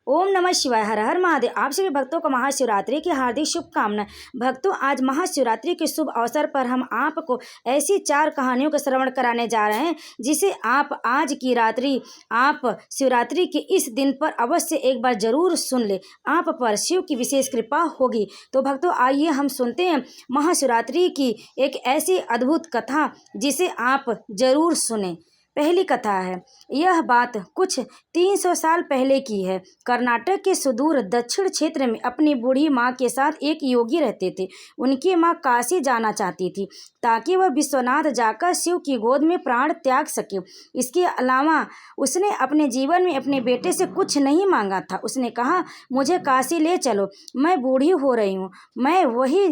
ओम नमः शिवाय। हर हर महादेव। आप सभी भक्तों को महाशिवरात्रि की हार्दिक शुभकामनाएं। भक्तों, आज महाशिवरात्रि के शुभ अवसर पर हम आपको ऐसी 4 कहानियों का श्रवण कराने जा रहे हैं जिसे आप आज की रात्रि आप शिवरात्रि के इस दिन पर अवश्य एक बार जरूर सुन ले। आप पर शिव की विशेष कृपा होगी। तो भक्तों, आइए हम सुनते हैं महाशिवरात्रि की एक ऐसी अद्भुत कथा जिसे आप जरूर सुने। पहली कथा है। यह बात कुछ 300 साल पहले की है। कर्नाटक के सुदूर दक्षिण क्षेत्र में अपनी बूढ़ी माँ के साथ एक योगी रहते थे। उनकी माँ काशी जाना चाहती थी ताकि वह विश्वनाथ जाकर शिव की गोद में प्राण त्याग सके। इसके अलावा उसने अपने जीवन में अपने बेटे से कुछ नहीं मांगा था। उसने कहा, मुझे काशी ले चलो, मैं बूढ़ी हो रही हूँ, मैं वही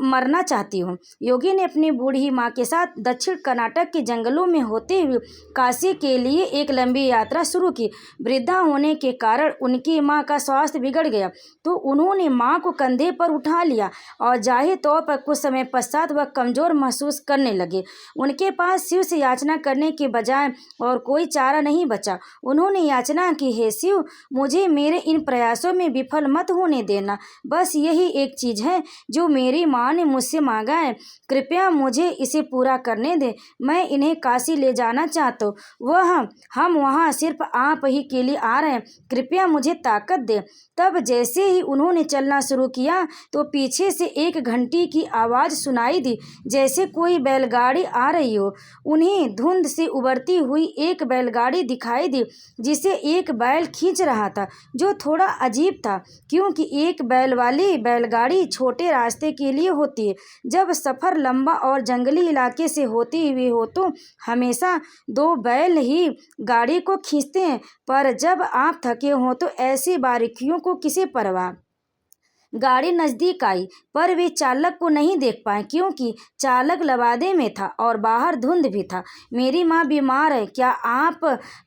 मरना चाहती हूँ। योगी ने अपनी बूढ़ी माँ के साथ दक्षिण कर्नाटक के जंगलों में होते हुए काशी के लिए एक लंबी यात्रा शुरू की। वृद्धा होने के कारण उनकी मां का स्वास्थ्य बिगड़ गया तो उन्होंने मां को कंधे पर उठा लिया और जाहिर तौर पर कुछ समय पश्चात वह कमजोर महसूस करने लगे। उनके पास शिव से याचना करने के बजाय और कोई चारा नहीं बचा। उन्होंने याचना की, हे शिव, मुझे मेरे इन प्रयासों में विफल मत होने देना। बस यही एक चीज है जो मेरी माँ ने मुझसे मांगा है। कृपया मुझे इसे पूरा करने दे। मैं इन्हें काशी ले जाना चाहता हूँ। हम वहाँ सिर्फ आप ही के लिए आ रहे हैं। कृपया मुझे ताकत दे। तब जैसे ही उन्होंने चलना शुरू किया तो पीछे से एक घंटी की आवाज़ सुनाई दी, जैसे कोई बैलगाड़ी आ रही हो। उन्हें धुंध से उबरती हुई एक बैलगाड़ी दिखाई दी जिसे एक बैल खींच रहा था, जो थोड़ा अजीब था क्योंकि एक बैल वाली बैलगाड़ी छोटे रास्ते के लिए होती है। जब सफ़र लंबा और जंगली इलाके से होती हुई हो तो हमेशा 2 बैल ही गाड़ी को खींचते हैं, पर जब आप थके हों तो ऐसी बारीकियों को किसे परवाह। गाड़ी नज़दीक आई पर वे चालक को नहीं देख पाए क्योंकि चालक लबादे में था और बाहर धुंध भी था। मेरी माँ बीमार है, क्या आप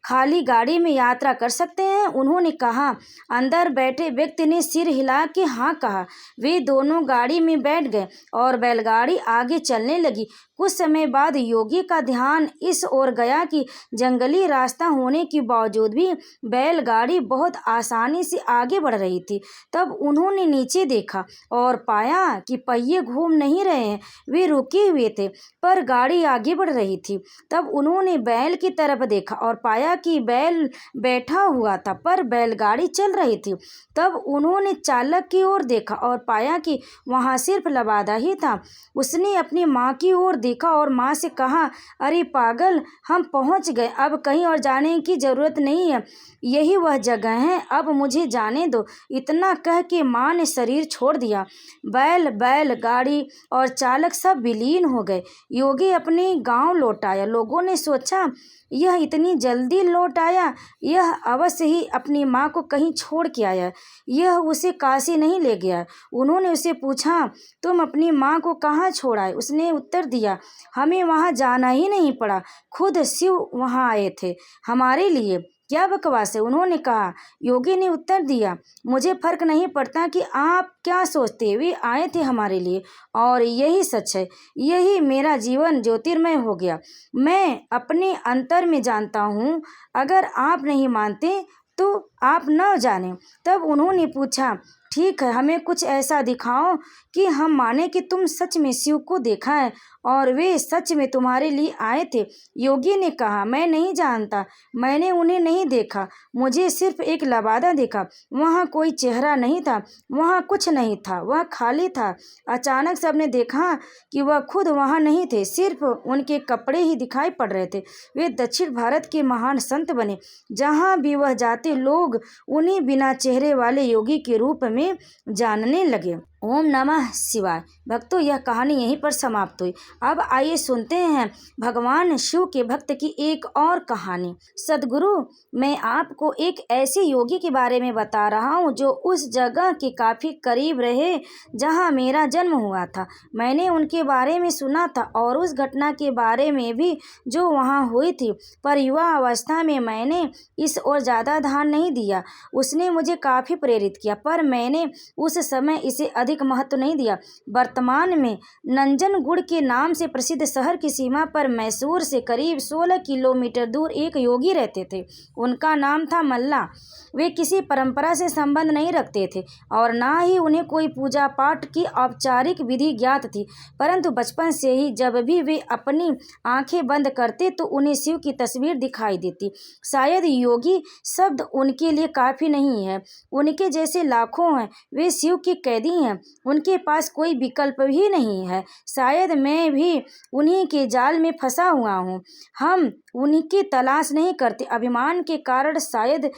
खाली गाड़ी में यात्रा कर सकते हैं? उन्होंने कहा। अंदर बैठे व्यक्ति ने सिर हिला के हाँ कहा। वे दोनों गाड़ी में बैठ गए और बैलगाड़ी आगे चलने लगी। कुछ समय बाद योगी का ध्यान इस ओर गया कि जंगली रास्ता होने के बावजूद भी बैलगाड़ी बहुत आसानी से आगे बढ़ रही थी। तब उन्होंने नीचे देखा और पाया कि पहिए घूम नहीं रहे हैं, वे रुके हुए थे, पर गाड़ी आगे बढ़ रही थी। तब उन्होंने बैल की तरफ देखा और पाया कि बैल बैठा हुआ था पर बैलगाड़ी चल रही थी। तब उन्होंने चालक की ओर देखा और पाया कि वहाँ सिर्फ लबादा ही था। उसने अपनी माँ की ओर देखा और माँ से कहा, अरे पागल, हम पहुँच गए, अब कहीं और जाने की जरूरत नहीं है, यही वह जगह है, अब मुझे जाने दो। इतना कह के माँ ने शरीर छोड़ दिया। बैल गाड़ी और चालक सब विलीन हो गए। योगी अपने गांव लौट आया। लोगों ने सोचा, यह इतनी जल्दी लौट आया, यह अवश्य ही अपनी माँ को कहीं छोड़ के आया, यह उसे काशी नहीं ले गया। उन्होंने उसे पूछा, तुम अपनी माँ को कहाँ छोड़ आए? उसने उत्तर दिया, हमें वहाँ जाना ही नहीं पड़ा, खुद शिव वहाँ आए थे हमारे लिए। क्या बकवास है, उन्होंने कहा। योगी ने उत्तर दिया, मुझे फर्क नहीं पड़ता कि आप क्या सोचते, वे आए थे हमारे लिए और यही सच है। यही मेरा जीवन ज्योतिर्मय हो गया। मैं अपने अंतर में जानता हूँ, अगर आप नहीं मानते तो आप न जानें। तब उन्होंने पूछा, ठीक है, हमें कुछ ऐसा दिखाओ कि हम माने कि तुम सच में शिव को देखा है और वे सच में तुम्हारे लिए आए थे। योगी ने कहा, मैं नहीं जानता, मैंने उन्हें नहीं देखा, मुझे सिर्फ एक लबादा देखा। वहाँ कोई चेहरा नहीं था, वहाँ कुछ नहीं था, वह खाली था। अचानक सबने देखा कि वह खुद वहाँ नहीं थे, सिर्फ उनके कपड़े ही दिखाई पड़ रहे थे। वे दक्षिण भारत के महान संत बने। जहाँ भी वह जाते लोग उन्हीं बिना चेहरे वाले योगी के रूप में जानने लगे। ओम नमः शिवाय। भक्तों, यह कहानी यहीं पर समाप्त हुई। अब आइए सुनते हैं भगवान शिव के भक्त की एक और कहानी। सदगुरु, मैं आपको एक ऐसे योगी के बारे में बता रहा हूँ जो उस जगह के काफ़ी करीब रहे जहाँ मेरा जन्म हुआ था। मैंने उनके बारे में सुना था और उस घटना के बारे में भी जो वहाँ हुई थी, पर युवा अवस्था में मैंने इस ओर ज़्यादा ध्यान नहीं दिया। उसने मुझे काफ़ी प्रेरित किया, पर मैंने उस समय इसे अधिक महत्व नहीं दिया। वर्तमान में नंजनगुड़ के नाम से प्रसिद्ध शहर की सीमा पर मैसूर से करीब 16 किलोमीटर दूर एक योगी रहते थे। उनका नाम था मल्ला। वे किसी परंपरा से संबंध नहीं रखते थे और ना ही उन्हें कोई पूजा पाठ की औपचारिक विधि ज्ञात थी, परंतु बचपन से ही जब भी वे अपनी आंखें बंद करते तो उन्हें शिव की तस्वीर दिखाई देती। शायद योगी शब्द उनके लिए काफ़ी नहीं है। उनके जैसे लाखों हैं, वे शिव के कैदी हैं, उनके पास कोई विकल्प भी नहीं है। शायद मैं भी उन्हीं के जाल में फंसा हुआ हूँ। हम उनकी तलाश नहीं करते, अभिमान के कारण शायद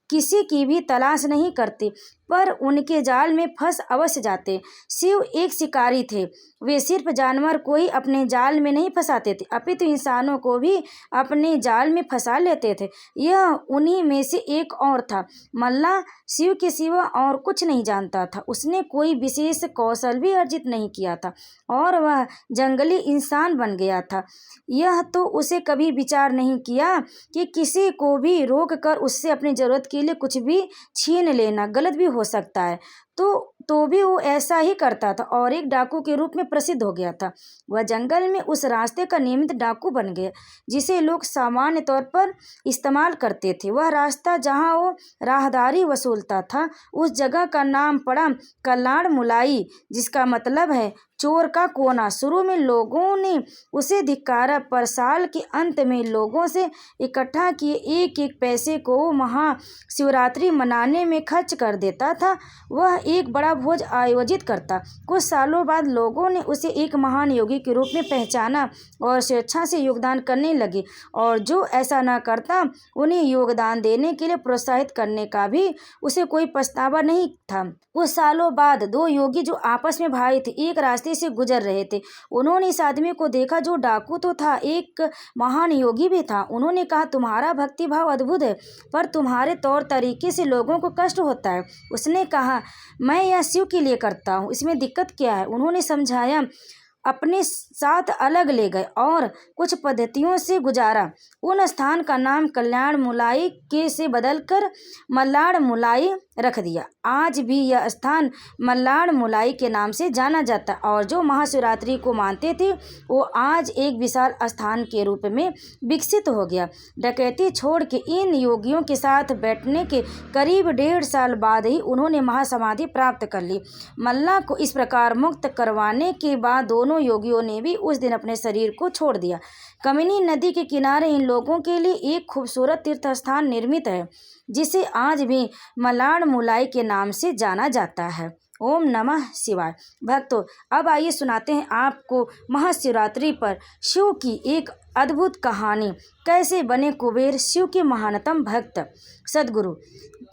किसी की भी तलाश नहीं करते, पर उनके जाल में फंस अवश्य जाते। शिव एक शिकारी थे। वे सिर्फ जानवर को ही अपने जाल में नहीं फंसाते थे, अपितु इंसानों को भी अपने जाल में फंसा लेते थे। यह उन्हीं में से एक और था। मल्ला शिव के सिवा और कुछ नहीं जानता था। उसने कोई विशेष कौशल भी अर्जित नहीं किया था और वह जंगली इंसान बन गया था। यह तो उसे कभी विचार नहीं किया कि किसी को भी रोक कर उससे अपनी ज़रूरत के लिए कुछ भी छीन लेना गलत भी हो सकता है। तो भी वो ऐसा ही करता था और एक डाकू के रूप में प्रसिद्ध हो गया था। वह जंगल में उस रास्ते का नियमित डाकू बन गया जिसे लोग सामान्य तौर पर इस्तेमाल करते थे। वह रास्ता जहाँ वो राहदारी वसूलता था, उस जगह का नाम पड़ा कल्याण मुलाई, जिसका मतलब है चोर का कोना। शुरू में लोगों ने उसे धिक्कारा, पर साल के अंत में लोगों से इकट्ठा किए एक एक पैसे को महाशिवरात्रि मनाने में खर्च कर देता था। वह एक बड़ा भोज आयोजित करता। कुछ सालों बाद लोगों ने उसे एक महान योगी के रूप में पहचाना और स्वेच्छा से योगदान करने लगे, और जो ऐसा न करता उन्हें योगदान देने के लिए प्रोत्साहित करने का भी उसे कोई पछतावा नहीं था। कुछ सालों बाद दो योगी जो आपस में भाई थे एक रास्ते से गुजर रहे थे। उन्होंने इस आदमी को देखा जो डाकू तो था, एक महान योगी भी था। उन्होंने कहा, तुम्हारा भक्ति भाव अद्भुत है, पर तुम्हारे तौर तरीके से लोगों को कष्ट होता है। उसने कहा, मैं यह शिव के लिए करता हूँ, इसमें दिक्कत क्या है? उन्होंने समझाया। अपने साथ अलग ले गए और कुछ पद्धतियों से गुजारा। उन स्थान का नाम कल्याण मुलाई के से बदलकर मल्लाड़ मुलाई रख दिया। आज भी यह स्थान मल्लाड़ मुलाई के नाम से जाना जाता है और जो महाशिवरात्रि को मानते थे वो आज एक विशाल स्थान के रूप में विकसित हो गया। डकैती छोड़ के इन योगियों के साथ बैठने के करीब 1.5 साल बाद ही उन्होंने महासमाधि प्राप्त कर ली। मल्ला को इस प्रकार मुक्त करवाने के बाद दोनों योगियों ने भी उस दिन अपने शरीर को छोड़ दिया। कमिनी नदी के किनारे इन लोगों के लिए एक खूबसूरत तीर्थ स्थान निर्मित है, जिसे आज भी मल्लाड़ मुलाई के नाम से जाना जाता है। ओम नमः शिवाय। भक्तों, अब आइए सुनाते हैं आपको महाशिवरात्रि पर शिव की एक अद्भुत कहानी। कैसे बने कुबेर शिव के महानतम भक्त। सद्गुरु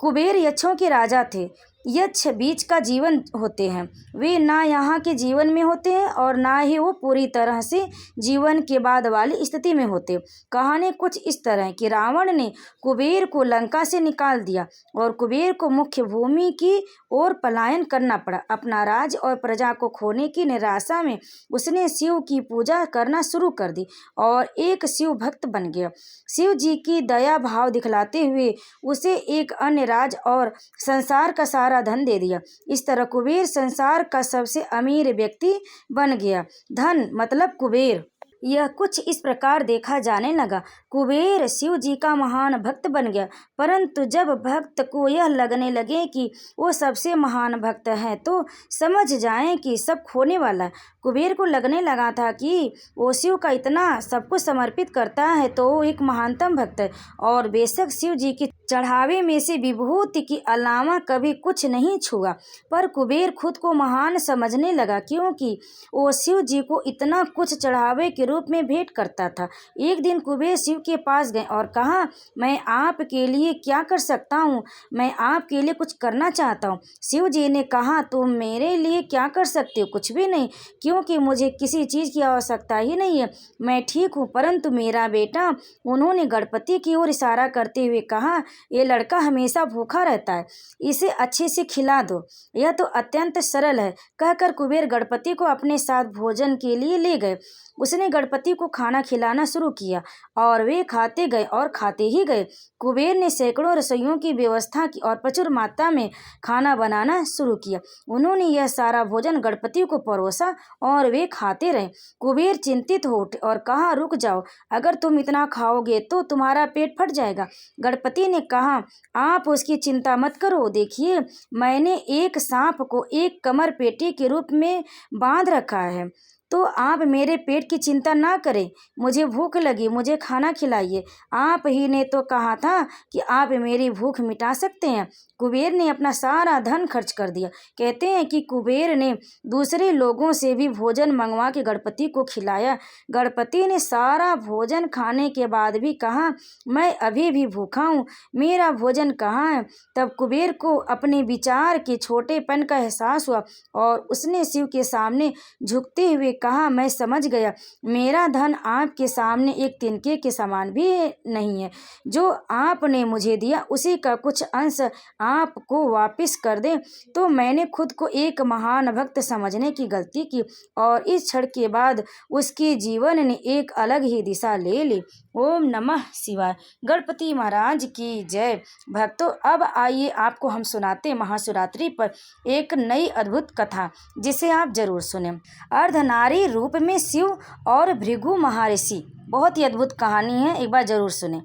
कुबेर यक्षों के राजा थे। यक्ष बीच का जीवन होते हैं। वे ना यहाँ के जीवन में होते हैं और ना ही वो पूरी तरह से जीवन के बाद वाली स्थिति में होते। कहानी कुछ इस तरह है कि रावण ने कुबेर को लंका से निकाल दिया और कुबेर को मुख्य भूमि की ओर पलायन करना पड़ा। अपना राज और प्रजा को खोने की निराशा में उसने शिव की पूजा करना शुरू कर दी और एक शिव भक्त बन गया। शिव जी की दया भाव दिखलाते हुए उसे एक अन्य राज और संसार का सारा धन दे दिया। इस तरह कुबेर संसार का सबसे अमीर व्यक्ति बन गया। धन मतलब कुबेर। यह कुछ इस प्रकार देखा जाने लगा। कुबेर शिव जी का महान भक्त बन गया, परंतु जब भक्त को यह लगने लगे कि वो सबसे महान भक्त है तो समझ जाएं कि सब खोने वाला है। कुबेर को लगने लगा था कि वो शिव का इतना सब कुछ समर्पित करता है तो वो एक महानतम भक्त है और बेशक शिव जी की चढ़ावे में से विभूति के अलावा कभी कुछ नहीं छुआ। पर कुबेर खुद को महान समझने लगा क्योंकि वो शिव जी को इतना कुछ चढ़ावे के रूप में भेंट करता था। एक दिन कुबेर शिव के पास गए और कहा, मैं आपके लिए क्या कर सकता हूँ? मैं आपके लिए कुछ करना चाहता हूँ। शिव जी ने कहा, तुम मेरे लिए क्या कर सकते हो? कुछ भी नहीं, क्योंकि मुझे किसी चीज़ की आवश्यकता ही नहीं है। मैं ठीक हूँ, परंतु मेरा बेटा। उन्होंने गणपति की ओर इशारा करते हुए कहा, ये लड़का हमेशा भूखा रहता है, इसे अच्छे से खिला दो, यह तो अत्यंत सरल है। कहकर कुबेर गणपति को अपने साथ भोजन के लिए ले गए। उसने गणपति को खाना खिलाना शुरू किया और वे खाते गए और खाते ही गए। कुबेर ने सैकड़ों रसोइयों की व्यवस्था की और प्रचुर मात्रा में खाना बनाना शुरू किया। उन्होंने यह सारा भोजन गणपति को परोसा और वे खाते रहे। कुबेर चिंतित हो उठे और कहा, रुक जाओ, अगर तुम इतना खाओगे तो तुम्हारा पेट फट जाएगा। गणपति ने कहा, आप उसकी चिंता मत करो, देखिए मैंने एक सांप को एक कमर पेटी के रूप में बांध रखा है, तो आप मेरे पेट की चिंता ना करें। मुझे भूख लगी, मुझे खाना खिलाइए। आप ही ने तो कहा था कि आप मेरी भूख मिटा सकते हैं। कुबेर ने अपना सारा धन खर्च कर दिया। कहते हैं कि कुबेर ने दूसरे लोगों से भी भोजन मंगवा के गणपति को खिलाया। गणपति ने सारा भोजन खाने के बाद भी कहा, मैं अभी भी भूखा हूँ, मेरा भोजन कहाँ है। तब कुबेर को अपने विचार के छोटेपन का एहसास हुआ और उसने शिव के सामने झुकते हुए कहा, मैं समझ गया, मेरा धन आपके सामने एक तिनके के समान भी नहीं है। जो आपने मुझे दिया उसी का कुछ अंश आपको वापस कर दे। तो मैंने खुद को एक महान भक्त समझने की गलती की और इस क्षण के बाद उसके जीवन ने एक अलग ही दिशा ले ली। ओम नमः शिवाय। गणपति महाराज की जय। भक्तों, अब आइए आपको हम सुनाते महाशिवरात्रि पर एक नई अद्भुत कथा, जिसे आप जरूर सुने। अर्धनारी रूप में शिव और भृगु महर्षि, बहुत ही अद्भुत कहानी है, एक बार जरूर सुने।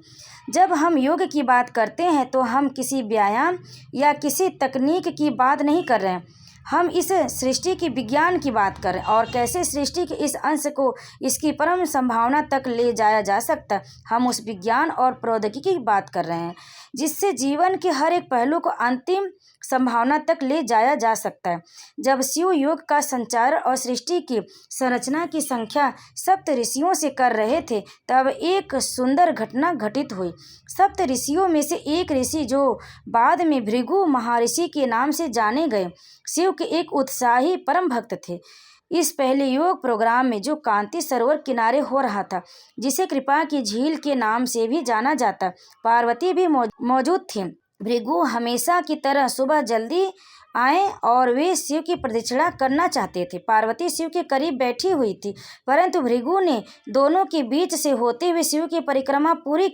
जब हम योग की बात करते हैं तो हम किसी व्यायाम या किसी तकनीक की बात नहीं कर रहे हैं, हम इस सृष्टि की विज्ञान की बात करें और कैसे सृष्टि के इस अंश को इसकी परम संभावना तक ले जाया जा सकता है। हम उस विज्ञान और प्रौद्योगिकी की बात कर रहे हैं जिससे जीवन के हर एक पहलू को अंतिम संभावना तक ले जाया जा सकता है। जब शिव योग का संचार और सृष्टि की संरचना की संख्या सप्त ऋषियों से कर रहे थे, तब एक सुंदर घटना घटित हुई। सप्त ऋषियों में से एक ऋषि, जो बाद में भृगु महर्षि के नाम से जाने गए, शिव के एक उत्साही परम भक्त थे। इस पहले योग प्रोग्राम में जो कांति सरोवर किनारे हो रहा था, जिसे कृपा की झील के नाम से भी जाना जाता, पार्वती भी मौजूद थी। भृगु हमेशा की तरह सुबह जल्दी आए और वे शिव की प्रदक्षिणा करना चाहते थे। पार्वती शिव के करीब बैठी हुई थी, परंतु भृगु ने दोनों के बीच से होते हुए शिव की परिक्रमा पूरी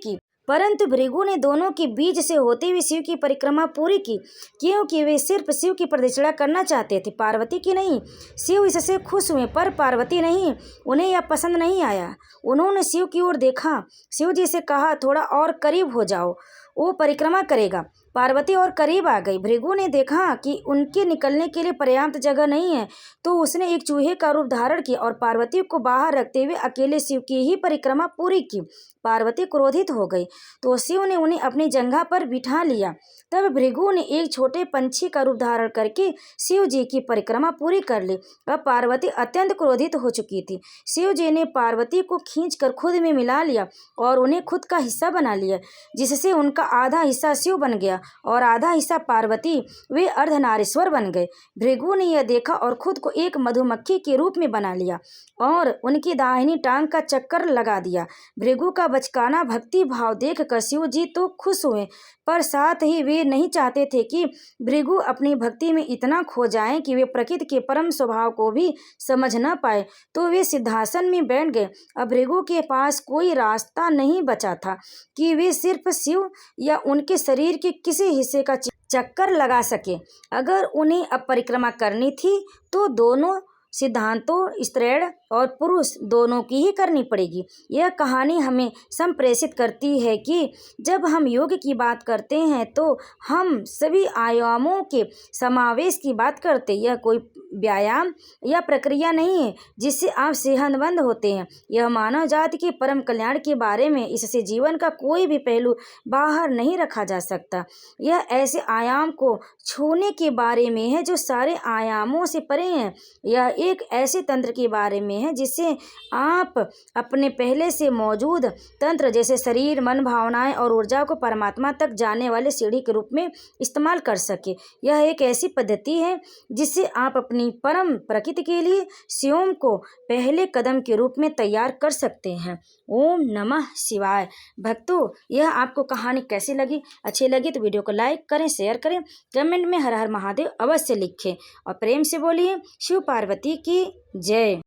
की। क्योंकि वे सिर्फ शिव की प्रदक्षिणा करना चाहते थे, पार्वती की नहीं। शिव इससे खुश हुए, पर पार्वती नहीं। उन्हें यह पसंद नहीं आया। उन्होंने शिव की ओर देखा, शिव जी से कहा, थोड़ा और करीब हो जाओ, वो परिक्रमा करेगा। पार्वती और करीब आ गई। भृगु ने देखा कि उनके निकलने के लिए पर्याप्त जगह नहीं है, तो उसने एक चूहे का रूप धारण किया और पार्वती को बाहर रखते हुए अकेले शिव की ही परिक्रमा पूरी की। पार्वती क्रोधित हो गई, तो शिव ने उन्हें अपनी जंघा पर बिठा लिया। तब भृगु ने एक छोटे पंछी का रूप धारण करके शिव जी की परिक्रमा पूरी कर ली। अब पार्वती अत्यंत क्रोधित हो चुकी थी। शिव जी ने पार्वती को खींचकर खुद में मिला लिया और उन्हें खुद का हिस्सा बना लिया, जिससे उनका आधा हिस्सा शिव बन गया और आधा हिस्सा पार्वती। वे अर्धनारीश्वर बन गए। भृगु ने यह देखा और खुद को एक मधुमक्खी के रूप में बना लिया और उनकी दाहिनी टांग का चक्कर लगा दिया। भृगु का बचकाना भक्ति भाव देखकर शिव जी तो खुश हुए, पर साथ ही वे नहीं चाहते थे कि भृगु अपनी भक्ति में इतना खो जाएं कि वे प्रकृति के परम स्वभाव को भी समझ न पाए। तो वे सिद्धासन में बैठ गए। अब भृगु के पास कोई रास्ता नहीं बचा था कि वे सिर्फ शिव या उनके शरीर के किसी हिस्से का चक्कर लगा सके। अगर उन्हें अब परिक्रमा करनी थी तो दोनों सिद्धांतों, स्त्रीण और पुरुष दोनों की ही करनी पड़ेगी। यह कहानी हमें संप्रेषित करती है कि जब हम योग की बात करते हैं तो हम सभी आयामों के समावेश की बात करते हैं। यह कोई व्यायाम या प्रक्रिया नहीं है जिससे आप सेहतमंद होते हैं। यह मानव जाति के परम कल्याण के बारे में, इससे जीवन का कोई भी पहलू बाहर नहीं रखा जा सकता। यह ऐसे आयाम को छूने के बारे में है जो सारे आयामों से परे हैं। यह एक ऐसे तंत्र के बारे में है हैं, जिससे आप अपने पहले से मौजूद तंत्र जैसे शरीर, मन, भावनाएं और ऊर्जा को परमात्मा तक जाने वाले सीढ़ी के रूप में इस्तेमाल कर सके। यह एक ऐसी पद्धति है जिससे आप अपनी परम प्रकृति के लिए स्वयं को पहले कदम के रूप में तैयार कर सकते हैं। ओम नमः शिवाय। भक्तों, यह आपको कहानी कैसी लगी? अच्छी लगी तो वीडियो को लाइक करें, शेयर करें, कमेंट में हर हर महादेव अवश्य लिखें और प्रेम से बोलिए शिव पार्वती की जय।